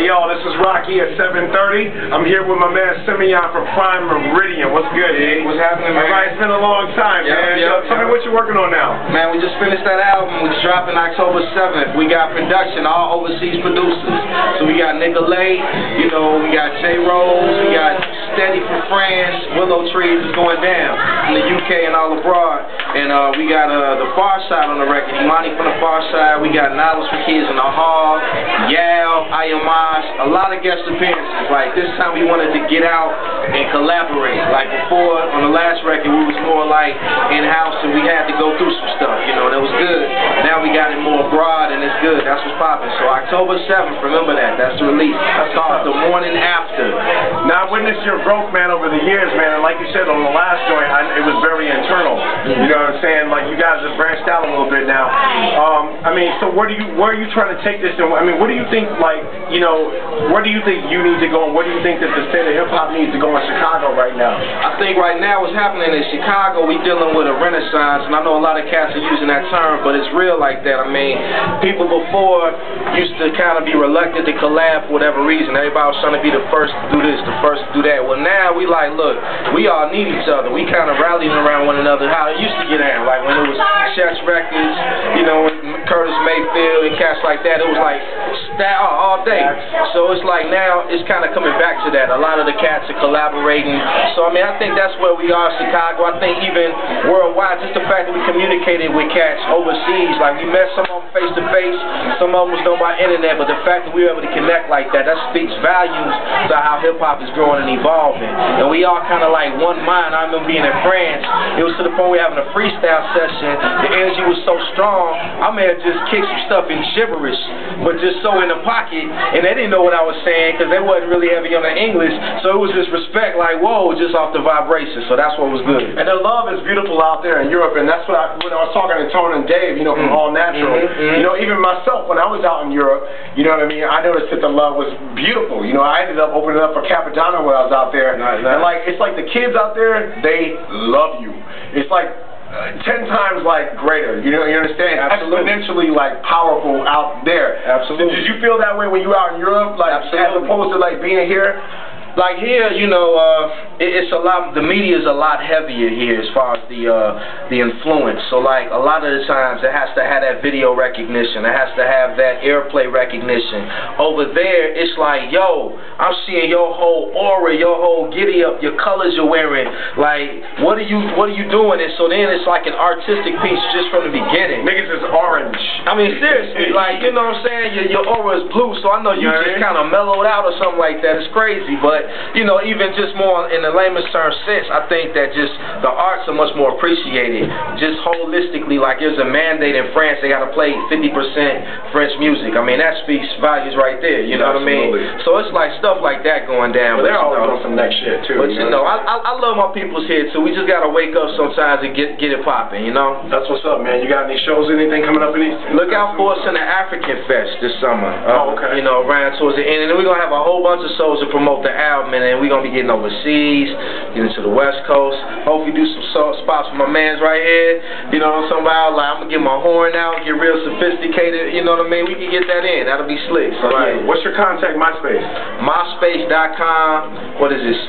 Yo, this is Rocky at 7:30. I'm here with my man Simeon from Primeridian. What's good, E? What's happening, man? All right, it's been a long time, man. Tell me what you're working on now. Man, we just finished that album. It's dropping October 7th. We got production, all overseas producers. So we got Nicolay, we got J. Rose, we got Steady from France, Willow Trees is going down in the UK and all abroad. And we got the Far Side on the record, Imani from the Far Side. We got Novels for Kids in the Hall, Yao, a lot of guest appearances. Like this time we wanted to get out and collaborate. Like before, on the last record, we was more like in-house and we had to go through some stuff, that was good. Now we got it more broad and it's good. That's what's popping. So October 7th, remember that. That's the release. That's called The Morning After. Now I witnessed your growth, man, over the years, man. And like you said on the last joint, it was very internal. You know what I'm saying? Like you guys have branched out a little bit now. So where are you trying to take this? And what do you think? Where do you think you need to go, and where do you think that the state of hip-hop needs to go in Chicago right now? I think right now what's happening in Chicago, we dealing with a renaissance, and I know a lot of cats are using that term, but it's real like that. People before used to kind of be reluctant to collab for whatever reason. Everybody was trying to be the first to do this, the first to do that. Well, now we like, look, we all need each other. We kind of rallying around one another, how it used to get down. Like when it was Chef's Records, when Curtis Mayfield and cats like that, it was like all day. So it's like now it's kind of coming back to that. A lot of the cats are collaborating. So I think that's where we are in Chicago. I think even worldwide, just the fact that we communicated with cats overseas, like we met some of them face to face, some of them was done by internet, but the fact that we were able to connect like that, that speaks volumes to how hip hop is growing and evolving. And we all kind of like one mind. I remember being in France. It was to the point we were having a freestyle session. The energy was so strong, I may have just kicked some stuff in gibberish, but just so in the pocket, and they didn't know what I was saying because they wasn't really heavy on the English, so it was just respect, like, whoa, just off the vibration, so that's what was good. And the love is beautiful out there in Europe, and that's when I was talking to Tone and Dave, from All Natural, even myself, when I was out in Europe, I noticed that the love was beautiful. I ended up opening up for Capadonna when I was out there, and it's like the kids out there, they love you. It's like 10 times greater, you understand? Absolutely. Exponentially powerful out there. Absolutely. Did you feel that way when you were out in Europe, as opposed to being here? Like here, it's a lot. The media is a lot heavier here as far as the influence. So a lot of the times it has to have that video recognition. It has to have that airplay recognition. Over there, it's like, yo, I'm seeing your whole aura, your whole giddy up, your colors you're wearing. Like, what are you doing? And so then it's like an artistic piece just from the beginning. Niggas is orange. Seriously, you know what I'm saying? Your aura is blue, so I know you just kind of mellowed out or something like that. It's crazy, but even just more in the layman's term sense, I think that just the arts are much more appreciated. Just holistically, there's a mandate in France, they got to play 50% French music. That speaks values right there, you know what I mean? So it's like stuff like that going down. But they're always doing some next shit too. But I love my people's here too. We just got to wake up sometimes and get it popping, That's what's up, man. You got any shows, anything coming up in these? Look out for us in the African Fest this summer. Okay. Around towards the end. And then we're going to have a whole bunch of shows to promote the album, and we're going to be getting overseas, getting to the West Coast. Hopefully do some spots with my mans right here. You know what I'm talking about? I'm going to get my horn out, get real sophisticated. You know what I mean? We can get that in. That'll be slick. So, what's your contact, MySpace? MySpace.com. What is it? /